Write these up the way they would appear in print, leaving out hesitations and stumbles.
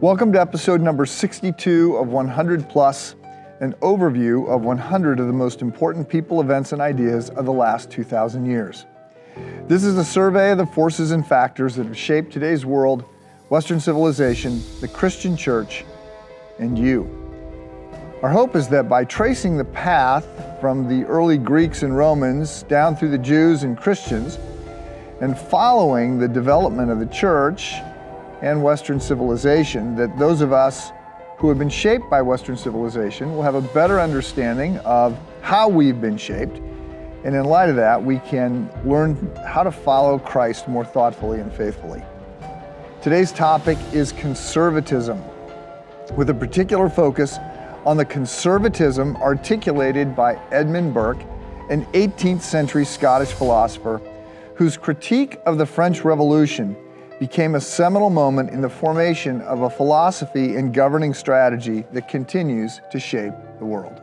Welcome to episode number 62 of 100 Plus, an overview of 100 of the most important people, events, and ideas of the last 2,000 years. This is a survey of the forces and factors that have shaped today's world, Western civilization, the Christian church, and you. Our hope is that by tracing the path from the early Greeks and Romans down through the Jews and Christians, and following the development of the church and Western civilization, that those of us who have been shaped by Western civilization will have a better understanding of how we've been shaped. And in light of that, we can learn how to follow Christ more thoughtfully and faithfully. Today's topic is conservatism, with a particular focus on the conservatism articulated by Edmund Burke, an 18th century Scottish philosopher whose critique of the French Revolution became a seminal moment in the formation of a philosophy and governing strategy that continues to shape the world.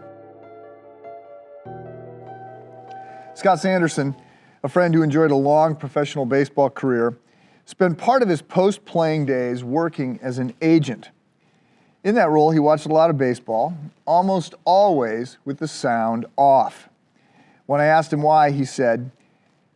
Scott Sanderson, a friend who enjoyed a long professional baseball career, spent part of his post-playing days working as an agent. In that role, he watched a lot of baseball, almost always with the sound off. When I asked him why, he said,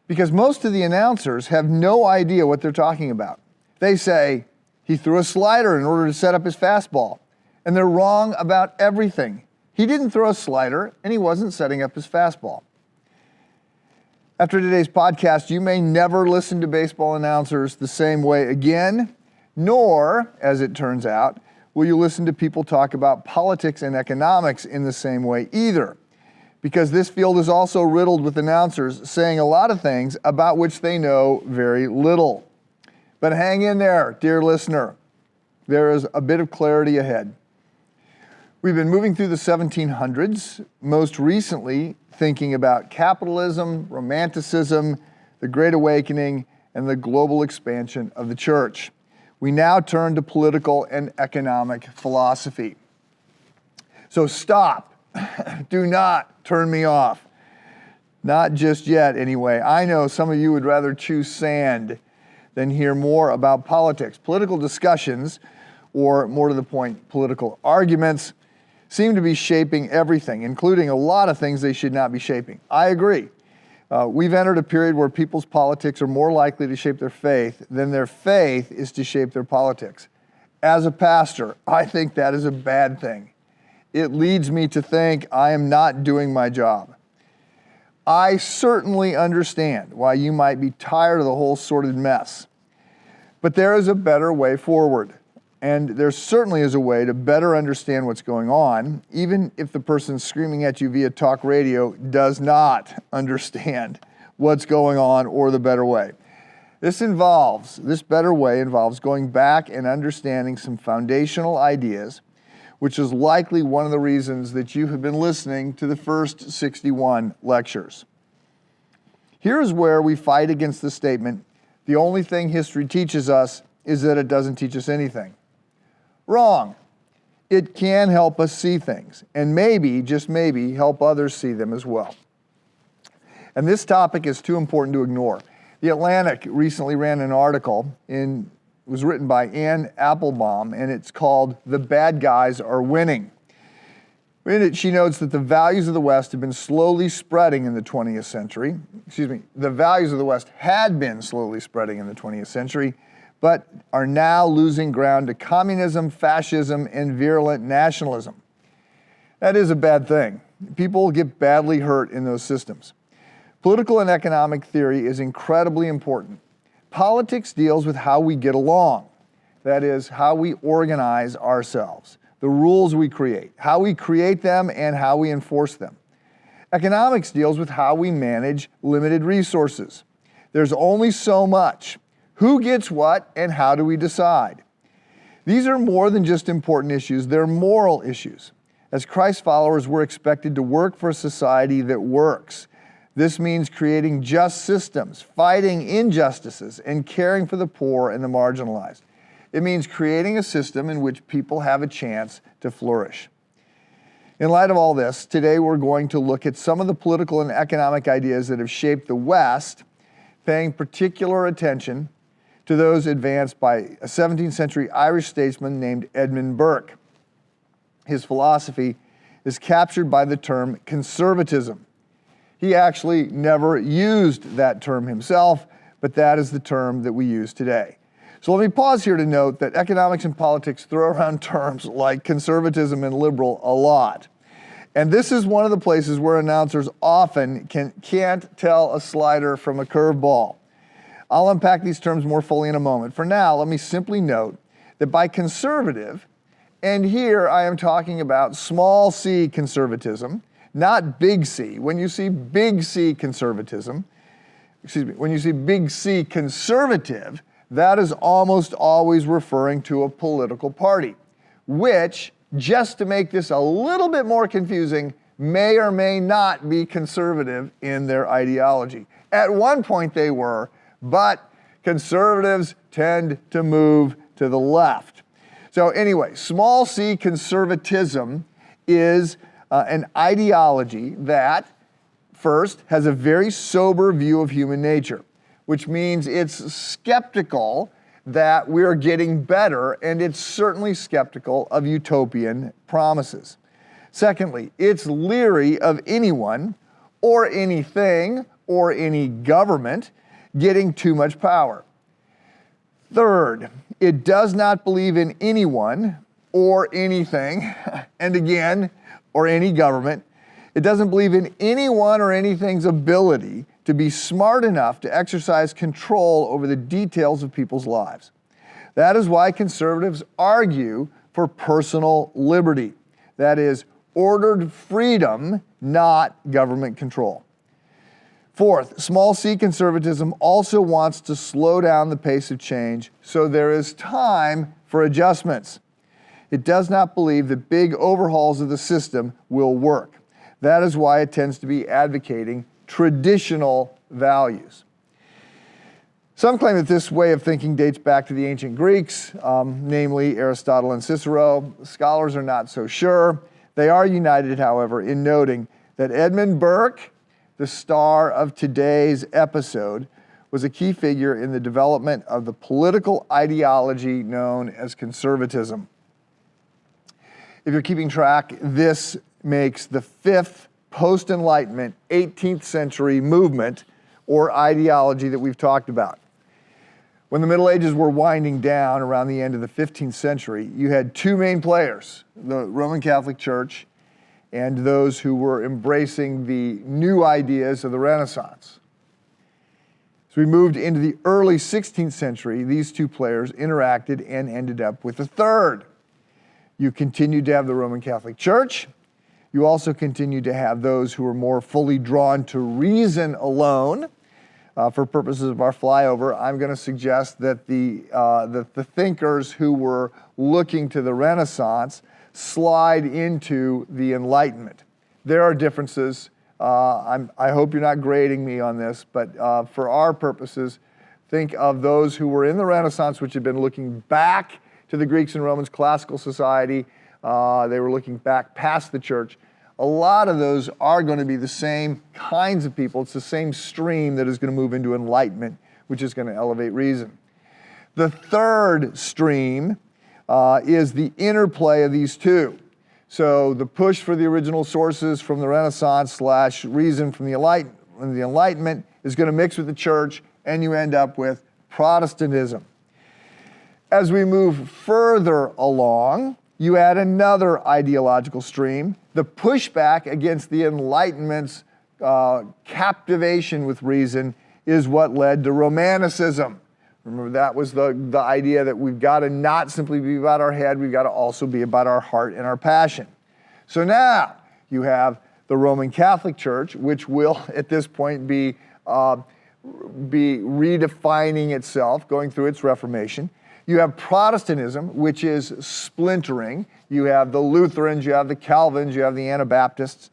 "Because most of the announcers have no idea what they're talking about. They say, he threw a slider in order to set up his fastball, and they're wrong about everything. He didn't throw a slider, and he wasn't setting up his fastball." After today's podcast, you may never listen to baseball announcers the same way again, nor, as it turns out, will you listen to people talk about politics and economics in the same way either, because this field is also riddled with announcers saying a lot of things about which they know very little. But hang in there, dear listener. There is a bit of clarity ahead. We've been moving through the 1700s, most recently thinking about capitalism, Romanticism, the Great Awakening, and the global expansion of the church. We now turn to political and economic philosophy. So stop. Do not turn me off. Not just yet, anyway. I know some of you would rather choose sand than hear more about politics. Political discussions, or more to the point, political arguments, seem to be shaping everything, including a lot of things they should not be shaping. I agree. We've entered a period where people's politics are more likely to shape their faith than their faith is to shape their politics. As a pastor, I think that is a bad thing. It leads me to think I am not doing my job. I certainly understand why you might be tired of the whole sordid mess, but there is a better way forward. And there certainly is a way to better understand what's going on, even if the person screaming at you via talk radio does not understand what's going on or the better way. This better way involves going back and understanding some foundational ideas, which is likely one of the reasons that you have been listening to the first 61 lectures. Here's where we fight against the statement, the only thing history teaches us is that it doesn't teach us anything. Wrong. It can help us see things, and maybe, just maybe, help others see them as well. And this topic is too important to ignore. The Atlantic recently ran an article it was written by Ann Applebaum, and it's called "The Bad Guys Are Winning." In it, she notes that the values of the West have been slowly spreading in the 20th century. The values of the West had been slowly spreading in the 20th century, but are now losing ground to communism, fascism, and virulent nationalism. That is a bad thing. People get badly hurt in those systems. Political and economic theory is incredibly important. Politics deals with how we get along. That is, how we organize ourselves, the rules we create, how we create them, and how we enforce them. Economics deals with how we manage limited resources. There's only so much. Who gets what, and how do we decide? These are more than just important issues, they're moral issues. As Christ followers, we're expected to work for a society that works. This means creating just systems, fighting injustices, and caring for the poor and the marginalized. It means creating a system in which people have a chance to flourish. In light of all this, today we're going to look at some of the political and economic ideas that have shaped the West, paying particular attention to those advanced by a 17th century Irish statesman named Edmund Burke. His philosophy is captured by the term conservatism. He actually never used that term himself, but that is the term that we use today. So let me pause here to note that economics and politics throw around terms like conservatism and liberal a lot. And this is one of the places where announcers often can't tell a slider from a curveball. I'll unpack these terms more fully in a moment. For now, let me simply note that by conservative, and here I am talking about small c conservatism, not big C. When you see big C conservatism, when you see big C conservative, that is almost always referring to a political party, which, just to make this a little bit more confusing, may or may not be conservative in their ideology. At one point they were, but conservatives tend to move to the left. So anyway, small c conservatism is an ideology that, first, has a very sober view of human nature, which means it's skeptical that we're getting better, and it's certainly skeptical of utopian promises. Secondly, it's leery of anyone or anything or any government getting too much power. Third, it does not believe in anyone or anything, and again, or any government. It doesn't believe in anyone or anything's ability to be smart enough to exercise control over the details of people's lives. That is why conservatives argue for personal liberty. That is, ordered freedom, not government control. Fourth, small c conservatism also wants to slow down the pace of change so there is time for adjustments. It does not believe that big overhauls of the system will work. That is why it tends to be advocating traditional values. Some claim that this way of thinking dates back to the ancient Greeks, namely Aristotle and Cicero. Scholars are not so sure. They are united, however, in noting that Edmund Burke, the star of today's episode, was a key figure in the development of the political ideology known as conservatism. If you're keeping track, this makes the fifth post-Enlightenment 18th century movement or ideology that we've talked about. When the Middle Ages were winding down around the end of the 15th century, you had two main players, the Roman Catholic Church and those who were embracing the new ideas of the Renaissance. As we moved into the early 16th century, these two players interacted and ended up with a third. You continued to have the Roman Catholic Church. You also continued to have those who were more fully drawn to reason alone. For purposes of our flyover, I'm going to suggest that the thinkers who were looking to the Renaissance slide into the Enlightenment. There are differences. I hope you're not grading me on this, but for our purposes, think of those who were in the Renaissance, which had been looking back to the Greeks and Romans, classical society. They were looking back past the church. A lot of those are going to be the same kinds of people. It's the same stream that is going to move into enlightenment, which is going to elevate reason. The third stream is the interplay of these two. So the push for the original sources from the Renaissance / reason from the Enlightenment is going to mix with the church, and you end up with Protestantism. As we move further along, you add another ideological stream. The pushback against the Enlightenment's captivation with reason is what led to Romanticism. Remember, that was the idea that we've got to not simply be about our head, we've got to also be about our heart and our passion. So now you have the Roman Catholic Church, which will at this point be redefining itself, going through its Reformation. You have Protestantism, which is splintering. You have the Lutherans, you have the Calvins, you have the Anabaptists.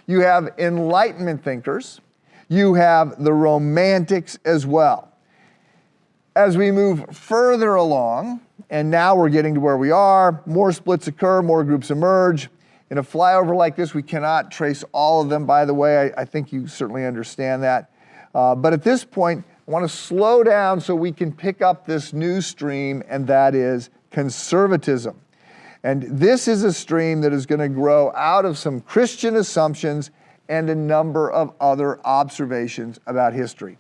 You have Enlightenment thinkers. You have the Romantics as well. As we move further along, and now we're getting to where we are, more splits occur, more groups emerge. In a flyover like this, we cannot trace all of them, by the way. I think you certainly understand that. But at this point, I want to slow down so we can pick up this new stream, and that is conservatism. And this is a stream that is going to grow out of some Christian assumptions and a number of other observations about history.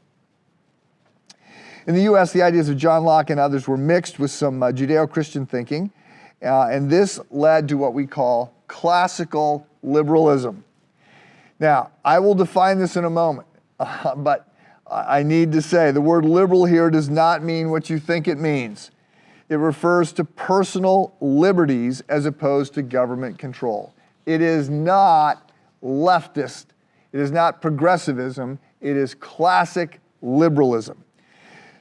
In the U.S., the ideas of John Locke and others were mixed with some Judeo-Christian thinking, and this led to what we call classical liberalism. Now, I will define this in a moment, but I need to say the word liberal here does not mean what you think it means. It refers to personal liberties as opposed to government control. It is not leftist. It is not progressivism. It is classic liberalism.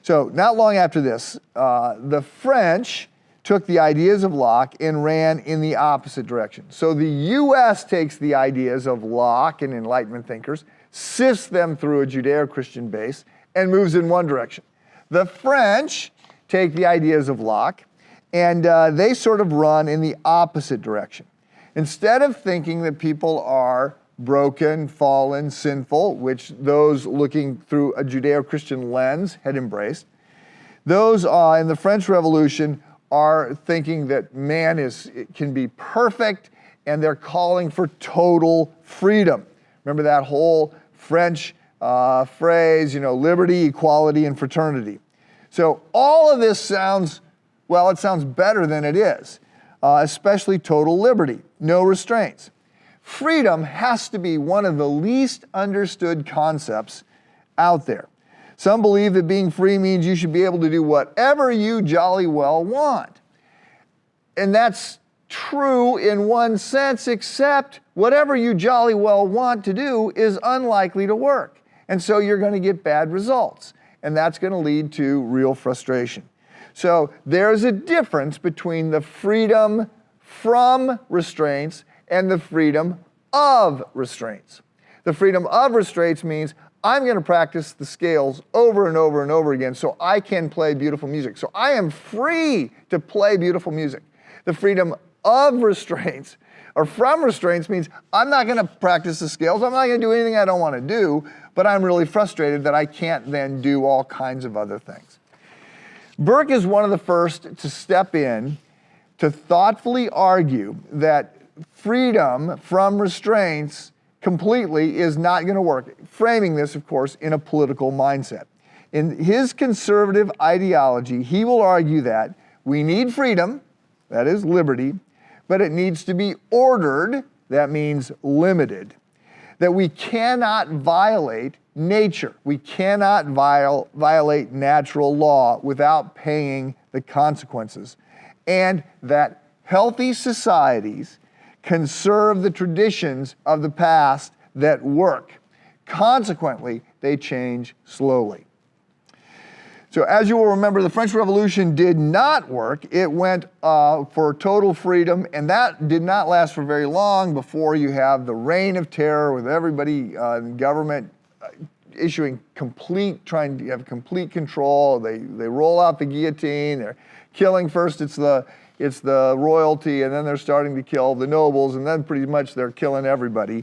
So not long after this, the French took the ideas of Locke and ran in the opposite direction. So the U.S. takes the ideas of Locke and Enlightenment thinkers, sifts them through a Judeo-Christian base, and moves in one direction. The French take the ideas of Locke, and they sort of run in the opposite direction. Instead of thinking that people are broken, fallen, sinful, which those looking through a Judeo-Christian lens had embraced, those in the French Revolution are thinking that man can be perfect, and they're calling for total freedom. Remember that whole French phrase, liberty, equality, and fraternity. So all of this sounds, well, it sounds better than it is, especially total liberty, no restraints. Freedom has to be one of the least understood concepts out there. Some believe that being free means you should be able to do whatever you jolly well want. And that's true in one sense, except whatever you jolly well want to do is unlikely to work. And so you're going to get bad results. And that's going to lead to real frustration. So there's a difference between the freedom from restraints and the freedom of restraints. The freedom of restraints means I'm going to practice the scales over and over and over again so I can play beautiful music. So I am free to play beautiful music. The freedom of restraints or from restraints means I'm not going to practice the scales. I'm not going to do anything I don't want to do, but I'm really frustrated that I can't then do all kinds of other things. Burke is one of the first to step in to thoughtfully argue that freedom from restraints completely is not going to work, framing this, of course, in a political mindset. In his conservative ideology, he will argue that we need freedom, that is liberty, but it needs to be ordered, that means limited, that we cannot violate nature. We cannot violate natural law without paying the consequences, and that healthy societies conserve the traditions of the past that work. Consequently, they change slowly. So as you will remember, the French Revolution did not work. It went for total freedom, and that did not last for very long before you have the reign of terror with everybody in government issuing trying to have complete control. They roll out the guillotine. They're killing first. It's the royalty, and then they're starting to kill the nobles, and then pretty much they're killing everybody.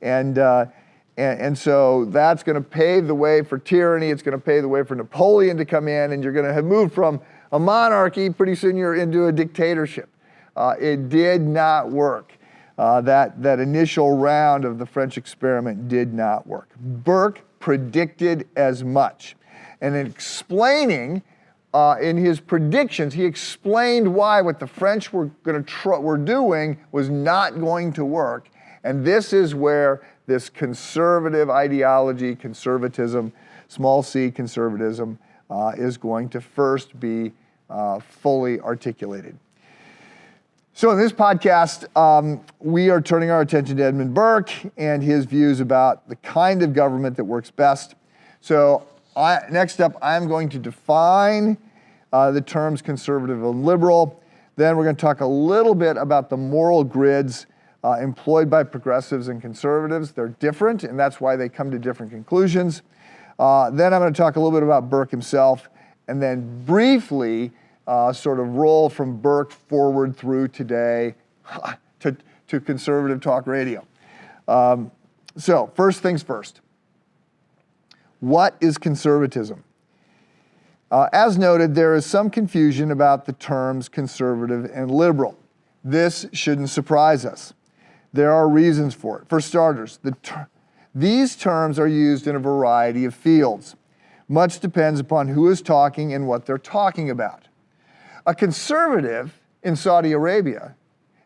And so that's going to pave the way for tyranny. It's going to pave the way for Napoleon to come in, and you're going to have moved from a monarchy, pretty soon you're into a dictatorship. It did not work. That initial round of the French experiment did not work. Burke predicted as much. And in explaining in his predictions, he explained why what the French were doing was not going to work. And this is where this conservative ideology, conservatism, small c conservatism, is going to first be fully articulated. So in this podcast, we are turning our attention to Edmund Burke and his views about the kind of government that works best. So next up, I'm going to define the terms conservative and liberal. Then we're going to talk a little bit about the moral grids employed by progressives and conservatives. They're different, and that's why they come to different conclusions. Then I'm going to talk a little bit about Burke himself, and then briefly sort of roll from Burke forward through today to conservative talk radio. So first things first. What is conservatism? As noted, there is some confusion about the terms conservative and liberal. This shouldn't surprise us. There are reasons for it. For starters, these terms are used in a variety of fields. Much depends upon who is talking and what they're talking about. A conservative in Saudi Arabia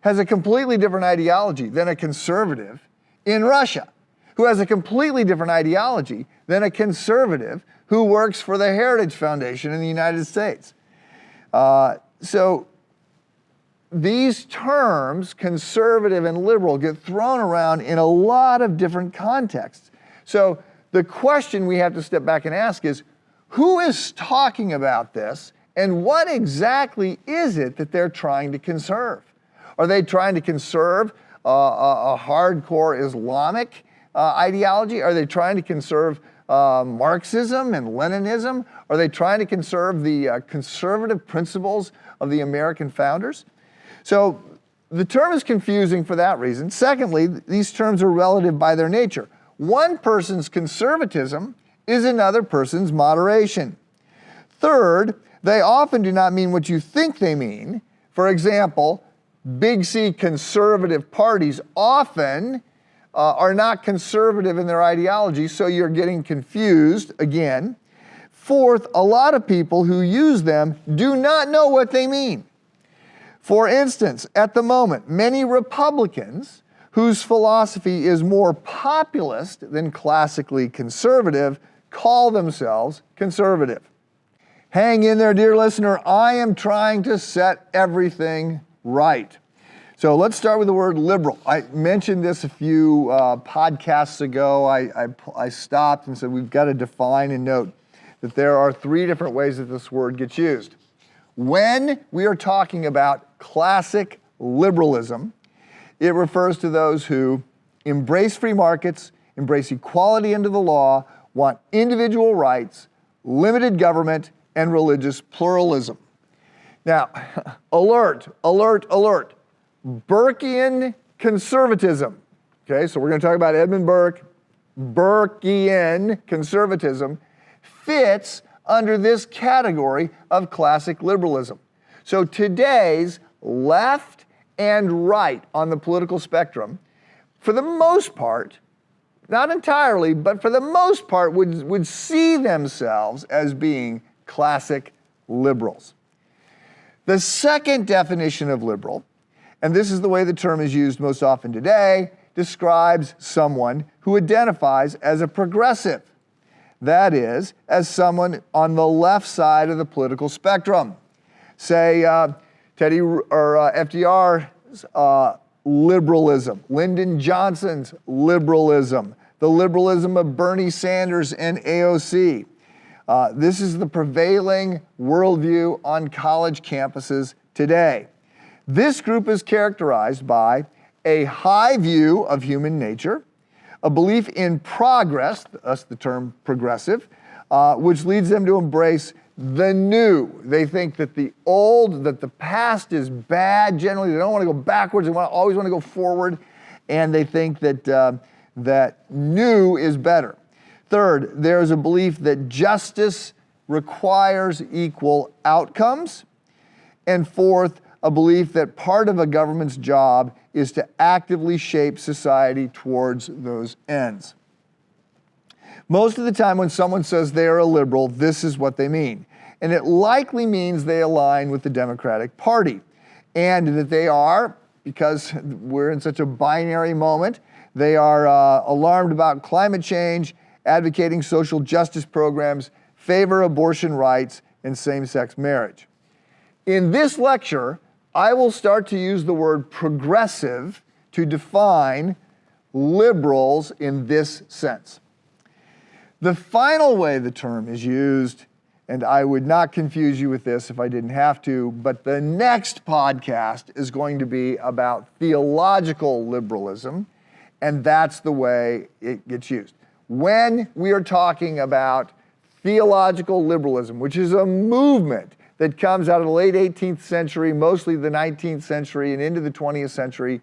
has a completely different ideology than a conservative in Russia, who has a completely different ideology than a conservative who works for the Heritage Foundation in the United States. So these terms, conservative and liberal, get thrown around in a lot of different contexts. So the question we have to step back and ask is, who is talking about this, and what exactly is it that they're trying to conserve? Are they trying to conserve a hardcore Islamic ideology? Are they trying to conserve Marxism and Leninism? Are they trying to conserve the conservative principles of the American founders? So the term is confusing for that reason. Secondly, these terms are relative by their nature. One person's conservatism is another person's moderation. Third, they often do not mean what you think they mean. For example, big C conservative parties often are not conservative in their ideology, so you're getting confused again. Fourth, a lot of people who use them do not know what they mean. For instance, at the moment, many Republicans whose philosophy is more populist than classically conservative call themselves conservative. Hang in there, dear listener. I am trying to set everything right. So let's start with the word liberal. I mentioned this a few podcasts ago. I stopped and said we've got to define and note that there are three different ways that this word gets used. When we are talking about classic liberalism, it refers to those who embrace free markets, embrace equality under the law, want individual rights, limited government, and religious pluralism. Now, alert, alert, alert. Burkean conservatism. Okay, so we're going to talk about Edmund Burke. Burkean conservatism fits under this category of classic liberalism. So today's left and right on the political spectrum, for the most part, not entirely, but for the most part, would see themselves as being classic liberals. The second definition of liberal, and this is the way the term is used most often today, describes someone who identifies as a progressive. That is, as someone on the left side of the political spectrum. Say Teddy or FDR's liberalism, Lyndon Johnson's liberalism, the liberalism of Bernie Sanders and AOC. This is the prevailing worldview on college campuses today. This group is characterized by a high view of human nature, a belief in progress, thus the term progressive, which leads them to embrace the new. They think that the old, that the past is bad. Generally, they don't want to go backwards. They always want to go forward, and they think that that new is better. Third, there is a belief that justice requires equal outcomes. And fourth, a belief that part of a government's job is to actively shape society towards those ends. Most of the time when someone says they are a liberal, this is what they mean. And it likely means they align with the Democratic Party, and that they are, because we're in such a binary moment, they are alarmed about climate change, advocating social justice programs, favor abortion rights, and same-sex marriage. In this lecture, I will start to use the word progressive to define liberals in this sense. The final way the term is used, and I would not confuse you with this if I didn't have to, but the next podcast is going to be about theological liberalism, and that's the way it gets used. When we are talking about theological liberalism, which is a movement that comes out of the late 18th century, mostly the 19th century and into the 20th century,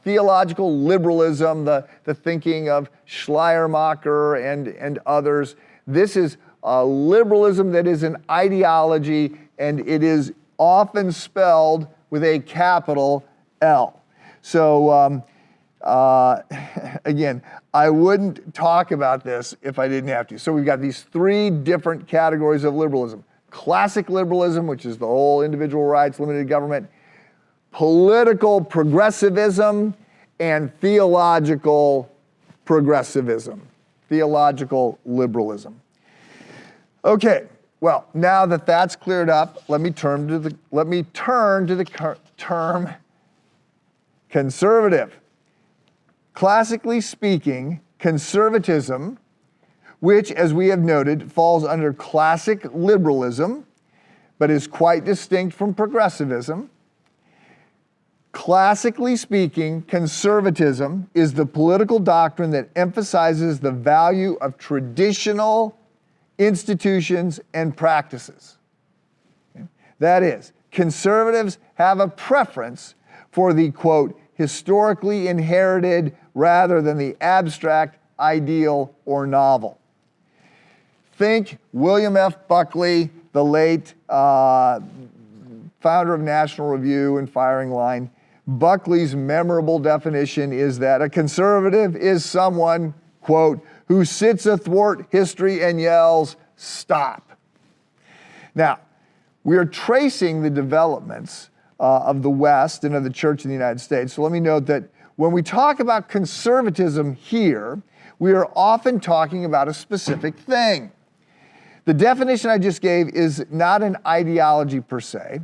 theological liberalism, the thinking of Schleiermacher and others, this is liberalism that is an ideology, and it is often spelled with a capital L. So again, I wouldn't talk about this if I didn't have to. So we've got these three different categories of liberalism. Classic liberalism, which is the whole individual rights, limited government, political progressivism, and theological progressivism, theological liberalism. Okay, well, now that that's cleared up, let me turn to the term conservative. Classically speaking, conservatism, which, as we have noted, falls under classic liberalism, but is quite distinct from progressivism. Classically speaking, conservatism is the political doctrine that emphasizes the value of traditional institutions and practices. Okay? That is, conservatives have a preference for the, quote, historically inherited rather than the abstract, ideal, or novel. Think William F. Buckley, the late founder of National Review and Firing Line. Buckley's memorable definition is that a conservative is someone, quote, who sits athwart history and yells, stop. Now, we are tracing the developments of the West and of the Church in the United States. So let me note that when we talk about conservatism here, we are often talking about a specific thing. The definition I just gave is not an ideology per se.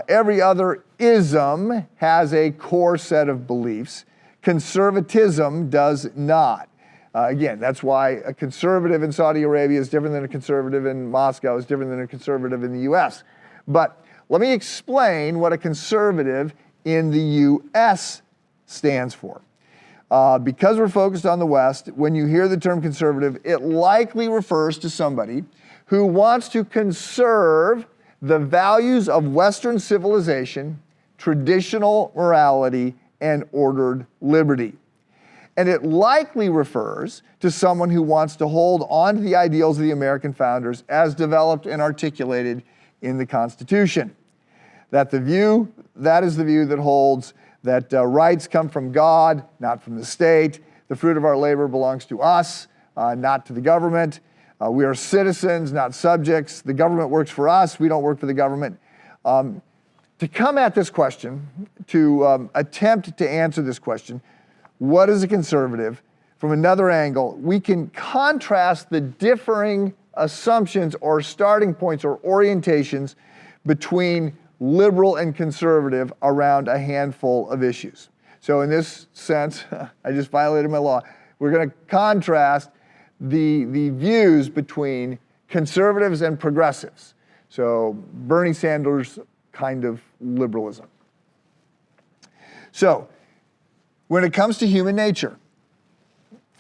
Every other ism has a core set of beliefs. Conservatism does not. Again, that's why a conservative in Saudi Arabia is different than a conservative in Moscow, is different than a conservative in the US. But let me explain what a conservative in the US stands for. Because we're focused on the West, when you hear the term conservative, it likely refers to somebody who wants to conserve the values of Western civilization, traditional morality, and ordered liberty. And it likely refers to someone who wants to hold on to the ideals of the American founders as developed and articulated in the Constitution. That is the view that holds that rights come from God, not from the state. The fruit of our labor belongs to us, not to the government. We are citizens, not subjects. The government works for us. We don't work for the government. To come at this question, to attempt to answer this question, what is a conservative? From another angle, we can contrast the differing assumptions or starting points or orientations between liberal and conservative around a handful of issues. So in this sense, I just violated my law. We're going to contrast the views between conservatives and progressives. So Bernie Sanders kind of liberalism. So when it comes to human nature,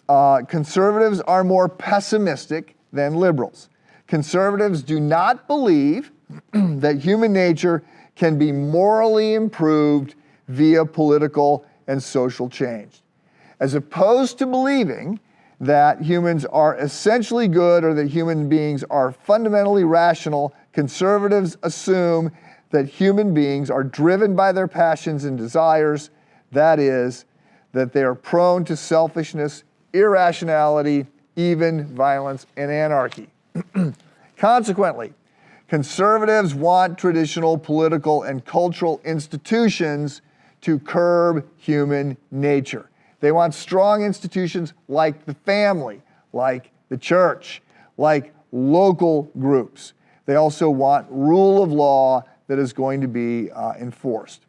conservatives are more pessimistic than liberals. Conservatives do not believe that human nature can be morally improved via political and social change. As opposed to believing that humans are essentially good or that human beings are fundamentally rational, conservatives assume that human beings are driven by their passions and desires, that is, that they are prone to selfishness, irrationality, even violence and anarchy. Consequently, conservatives want traditional political and cultural institutions to curb human nature. They want strong institutions like the family, like the church, like local groups. They also want rule of law that is going to be enforced.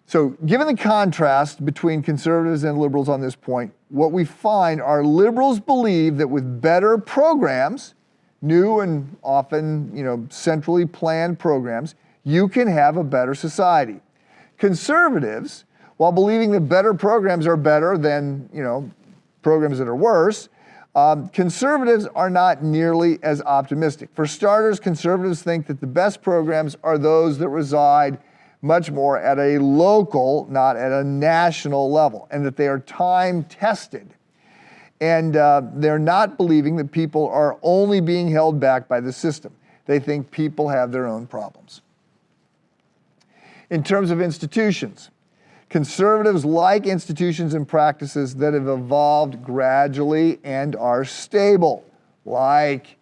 So given the contrast between conservatives and liberals on this point, what we find are liberals believe that with better programs, new and often, centrally planned programs, you can have a better society. Conservatives, while believing that better programs are better than, programs that are worse, conservatives are not nearly as optimistic. For starters, conservatives think that the best programs are those that reside much more at a local, not at a national level, and that they are time-tested. And they're not believing that people are only being held back by the system. They think people have their own problems. In terms of institutions, conservatives like institutions and practices that have evolved gradually and are stable, like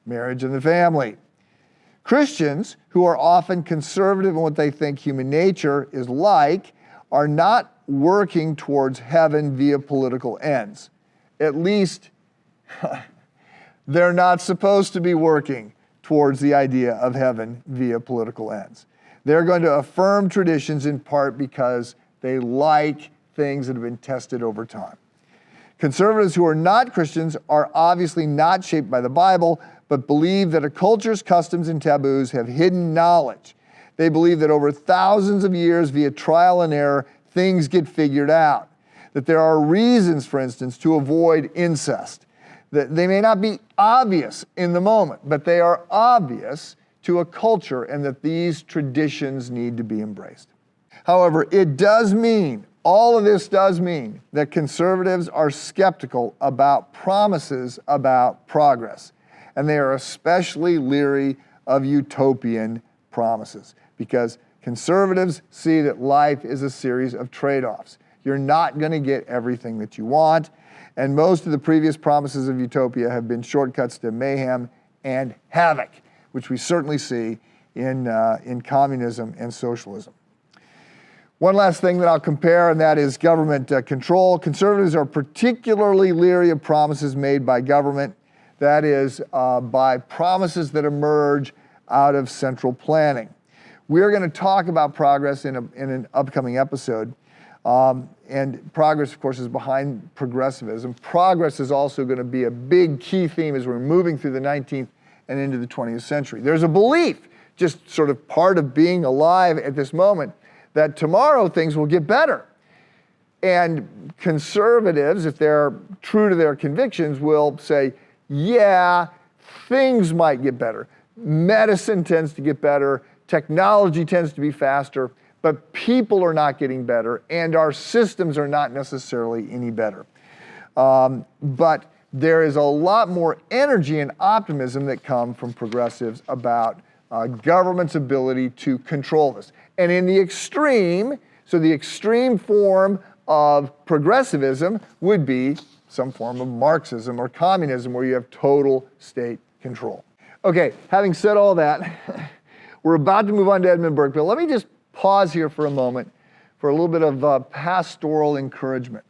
marriage and the family. Christians, who are often conservative in what they think human nature is like, are not working towards heaven via political ends. At least, they're not supposed to be working towards the idea of heaven via political ends. They're going to affirm traditions in part because they like things that have been tested over time. Conservatives who are not Christians are obviously not shaped by the Bible, but believe that a culture's customs and taboos have hidden knowledge. They believe that over thousands of years, via trial and error, things get figured out. That there are reasons, for instance, to avoid incest. That they may not be obvious in the moment, but they are obvious to a culture, and that these traditions need to be embraced. However, it does mean, all of this does mean, that conservatives are skeptical about promises about progress. And they are especially leery of utopian promises, because conservatives see that life is a series of trade-offs. You're not going to get everything that you want, and most of the previous promises of utopia have been shortcuts to mayhem and havoc, which we certainly see in communism and socialism. One last thing that I'll compare, and that is government control. Conservatives are particularly leery of promises made by government, that is, by promises that emerge out of central planning. We're going to talk about progress in an upcoming episode. And progress, of course, is behind progressivism. Progress is also going to be a big key theme as we're moving through the 19th and into the 20th century. There's a belief, just sort of part of being alive at this moment, that tomorrow things will get better. And conservatives, if they're true to their convictions, will say, yeah, things might get better. Medicine tends to get better. Technology tends to be faster. But people are not getting better, and our systems are not necessarily any better. But there is a lot more energy and optimism that come from progressives about government's ability to control this. And in the extreme, so the extreme form of progressivism would be some form of Marxism or communism, where you have total state control. Okay, having said all that, we're about to move on to Edmund Burke, but let me just pause here for a moment for a little bit of pastoral encouragement.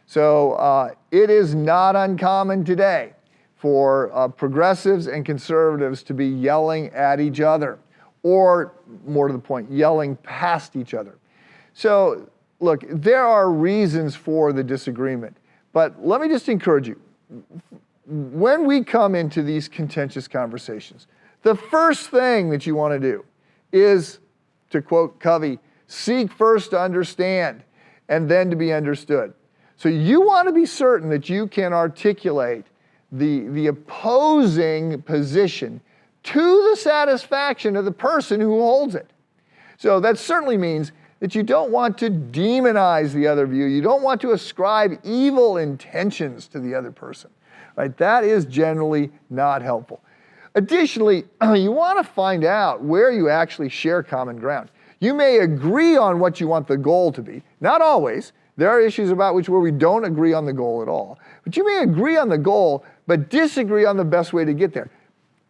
So it is not uncommon today for progressives and conservatives to be yelling at each other, or more to the point, yelling past each other. So look, there are reasons for the disagreement, but let me just encourage you. When we come into these contentious conversations, the first thing that you want to do is, to quote Covey, seek first to understand and then to be understood. So you want to be certain that you can articulate the opposing position to the satisfaction of the person who holds it. So that certainly means that you don't want to demonize the other view. You don't want to ascribe evil intentions to the other person, right? That is generally not helpful. Additionally, you want to find out where you actually share common ground. You may agree on what you want the goal to be. Not always. There are issues about where we don't agree on the goal at all. But you may agree on the goal, but disagree on the best way to get there.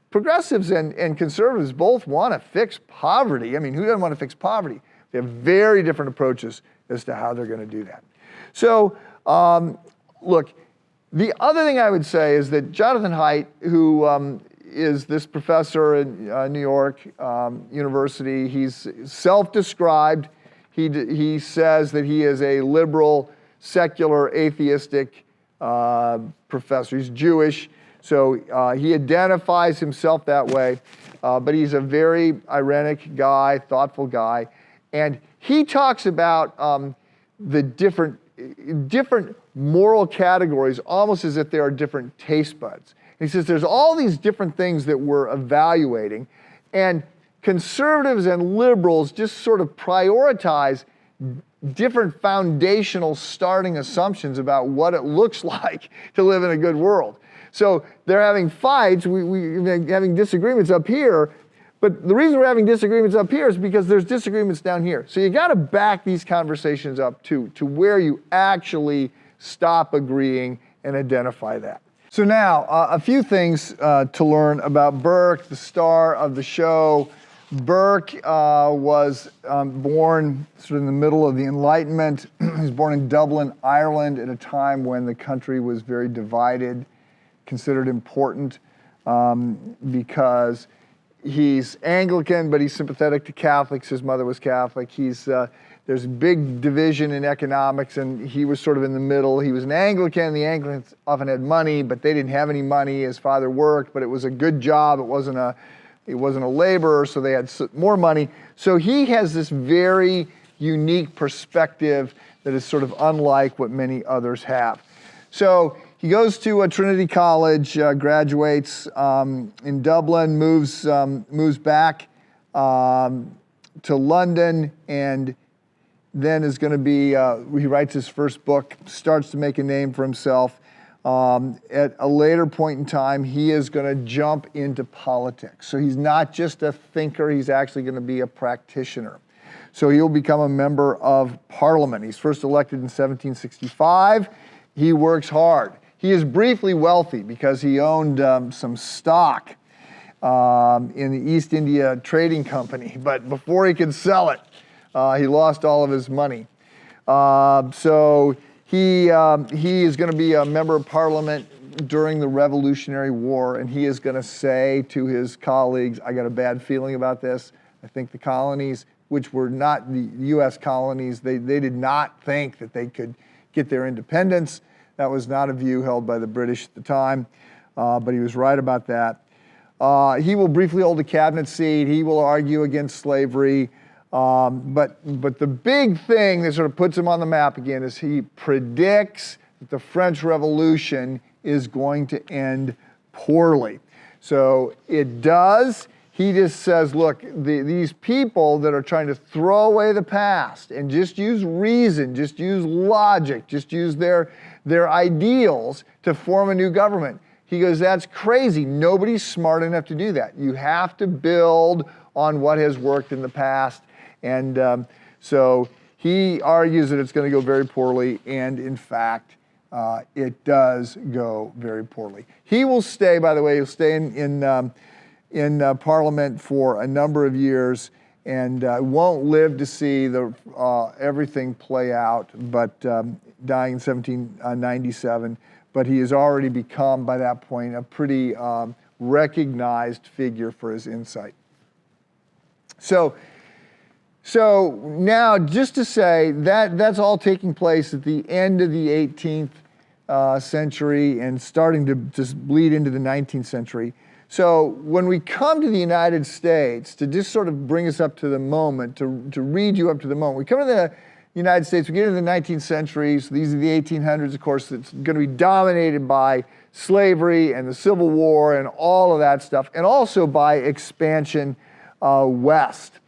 Progressives and conservatives both want to fix poverty. I mean, who doesn't want to fix poverty? They have very different approaches as to how they're going to do that. So, look, the other thing I would say is that Jonathan Haidt, who is this professor at New York University, he's self-described. He says that he is a liberal, secular, atheistic professor. He's Jewish, so he identifies himself that way. But he's a very ironic guy, thoughtful guy. And he talks about the different moral categories, almost as if they are different taste buds. And he says there's all these different things that we're evaluating, and conservatives and liberals just sort of prioritize different foundational starting assumptions about what it looks like to live in a good world. So they're having fights, we're having disagreements up here, but the reason we're having disagreements up here is because there's disagreements down here. So you got to back these conversations up to where you actually stop agreeing and identify that. So now, a few things to learn about Burke, the star of the show. Burke was born sort of in the middle of the Enlightenment. He was born in Dublin, Ireland, at a time when the country was very divided, considered important because he's Anglican, but he's sympathetic to Catholics. His mother was Catholic. There's a big division in economics, and he was sort of in the middle. He was an Anglican. The Anglicans often had money, but they didn't have any money. His father worked, but it was a good job. It wasn't a laborer, so they had more money. So he has this very unique perspective that is sort of unlike what many others have. So he goes to Trinity College, graduates in Dublin, moves back to London, and then is going to be, he writes his first book, starts to make a name for himself. At a later point in time, he is going to jump into politics. So he's not just a thinker, he's actually going to be a practitioner. So he'll become a member of Parliament. He's first elected in 1765. He works hard. He is briefly wealthy because he owned some stock in the East India Trading Company, but before he could sell it, he lost all of his money. So he is going to be a member of Parliament during the Revolutionary War, and he is going to say to his colleagues, I got a bad feeling about this. I think the colonies, which were not the U.S. colonies, they did not think that they could get their independence. That was not a view held by the British at the time, but he was right about that. He will briefly hold a cabinet seat. He will argue against slavery. But the big thing that sort of puts him on the map again is he predicts that the French Revolution is going to end poorly. So it does. He just says, look, these people that are trying to throw away the past and just use reason, just use logic, just use their ideals to form a new government. He goes, that's crazy. Nobody's smart enough to do that. You have to build on what has worked in the past. And so he argues that it's going to go very poorly, and in fact, it does go very poorly. He will stay, by the way, he'll stay in Parliament for a number of years, and won't live to see everything play out, but dying in 1797. But he has already become, by that point, a pretty recognized figure for his insight. So now, just to say that that's all taking place at the end of the 18th century and starting to just bleed into the 19th century. So when we come to the United States, to just sort of bring us up to the moment, to read you up to the moment, we come to the United States, we get into the 19th century, so these are the 1800s, of course, it's going to be dominated by slavery and the Civil War and all of that stuff, and also by expansion west.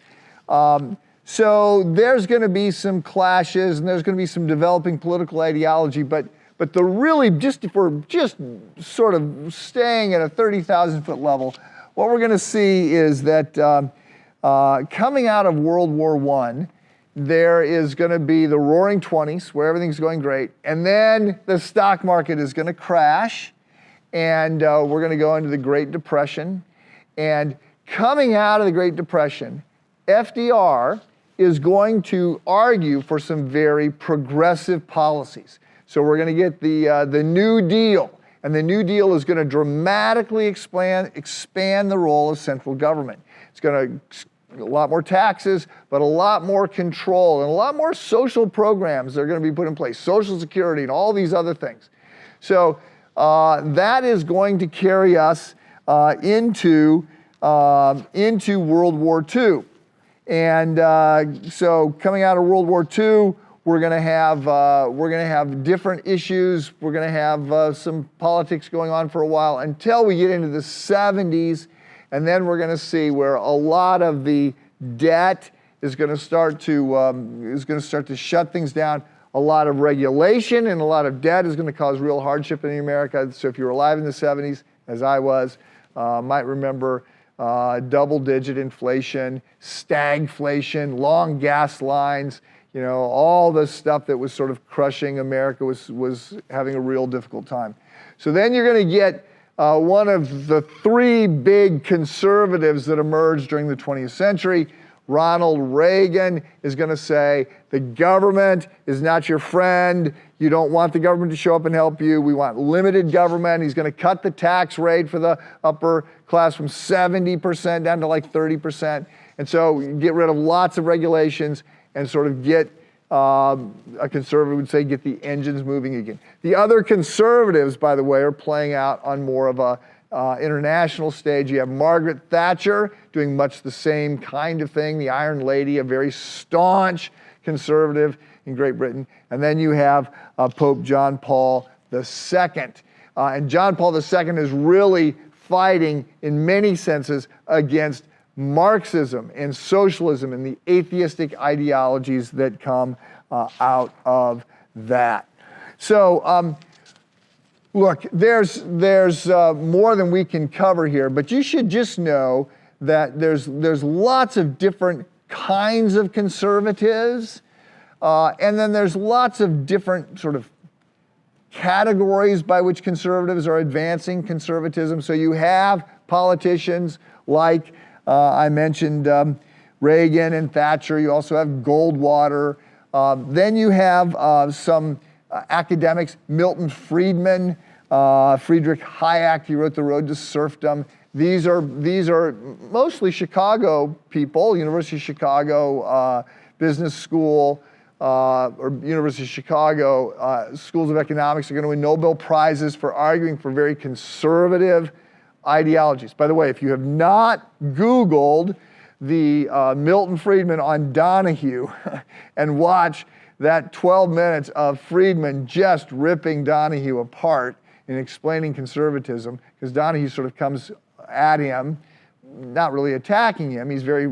So there's going to be some clashes, and there's going to be some developing political ideology, but the really, if we're just sort of staying at a 30,000-foot level, what we're going to see is that coming out of World War I, there is going to be the Roaring '20s, where everything's going great, and then the stock market is going to crash, and we're going to go into the Great Depression. And coming out of the Great Depression, FDR is going to argue for some very progressive policies. So we're going to get the New Deal, and the New Deal is going to dramatically expand the role of central government. It's going to a lot more taxes, but a lot more control and a lot more social programs that are going to be put in place, Social Security and all these other things. So that is going to carry us into World War II. And so coming out of World War II, we're going to have different issues. We're going to have some politics going on for a while until we get into the 70s, and then we're going to see where a lot of the debt is going to start to shut things down. A lot of regulation and a lot of debt is going to cause real hardship in America. So if you were alive in the 70s, as I was, might remember double-digit inflation, stagflation, long gas lines, all the stuff that was sort of crushing America was having a real difficult time. So then you're going to get one of the three big conservatives that emerged during the 20th century. Ronald Reagan is going to say, the government is not your friend. You don't want the government to show up and help you. We want limited government. He's going to cut the tax rate for the upper class from 70% down to like 30%. And so you get rid of lots of regulations and sort of get, a conservative would say, get the engines moving again. The other conservatives, by the way, are playing out on more of a international stage. You have Margaret Thatcher doing much the same kind of thing, the Iron Lady, a very staunch conservative in Great Britain. And then you have Pope John Paul II. And John Paul II is really fighting, in many senses, against Marxism and socialism and the atheistic ideologies that come out of that. So, look, there's more than we can cover here, but you should just know that there's lots of different kinds of conservatives, and then there's lots of different sort of categories by which conservatives are advancing conservatism. So you have politicians like I mentioned Reagan and Thatcher. You also have Goldwater. Then you have some academics, Milton Friedman, Friedrich Hayek, he wrote The Road to Serfdom. These are mostly Chicago people, University of Chicago Business School, or University of Chicago schools of economics are going to win Nobel Prizes for arguing for very conservative ideologies. By the way, if you have not Googled the Milton Friedman on Donahue and watch that 12 minutes of Friedman just ripping Donahue apart in explaining conservatism, because Donahue sort of comes at him, not really attacking him. He's very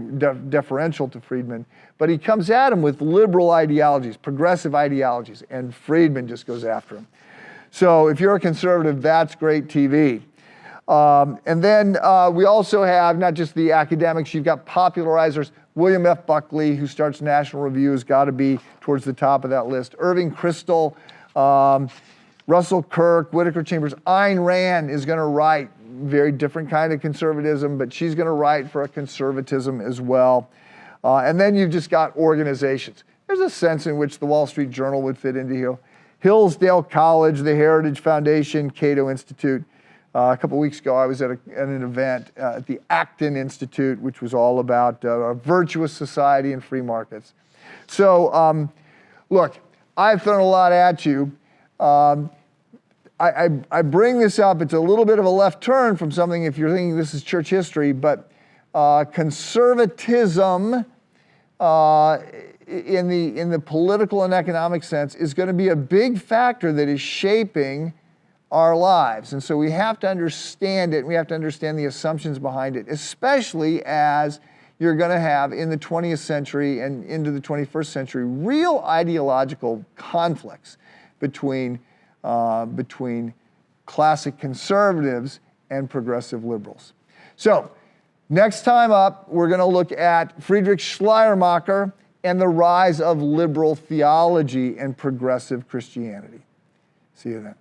deferential to Friedman, but he comes at him with liberal ideologies, progressive ideologies, and Friedman just goes after him. So if you're a conservative, that's great TV. And then we also have not just the academics, you've got popularizers. William F. Buckley, who starts National Review, has got to be towards the top of that list. Irving Kristol, Russell Kirk, Whittaker Chambers. Ayn Rand is going to write very different kind of conservatism, but she's going to write for a conservatism as well. And then you've just got organizations. There's a sense in which the Wall Street Journal would fit into here. Hillsdale College, the Heritage Foundation, Cato Institute. A couple weeks ago, I was at an event at the Acton Institute, which was all about a virtuous society and free markets. So, look, I've thrown a lot at you. I bring this up. It's a little bit of a left turn from something if you're thinking this is church history, but conservatism in the political and economic sense is going to be a big factor that is shaping our lives. And so we have to understand it, and we have to understand the assumptions behind it, especially as you're going to have in the 20th century and into the 21st century real ideological conflicts between classic conservatives and progressive liberals. So next time up, we're going to look at Friedrich Schleiermacher and the rise of liberal theology and progressive Christianity. See you then.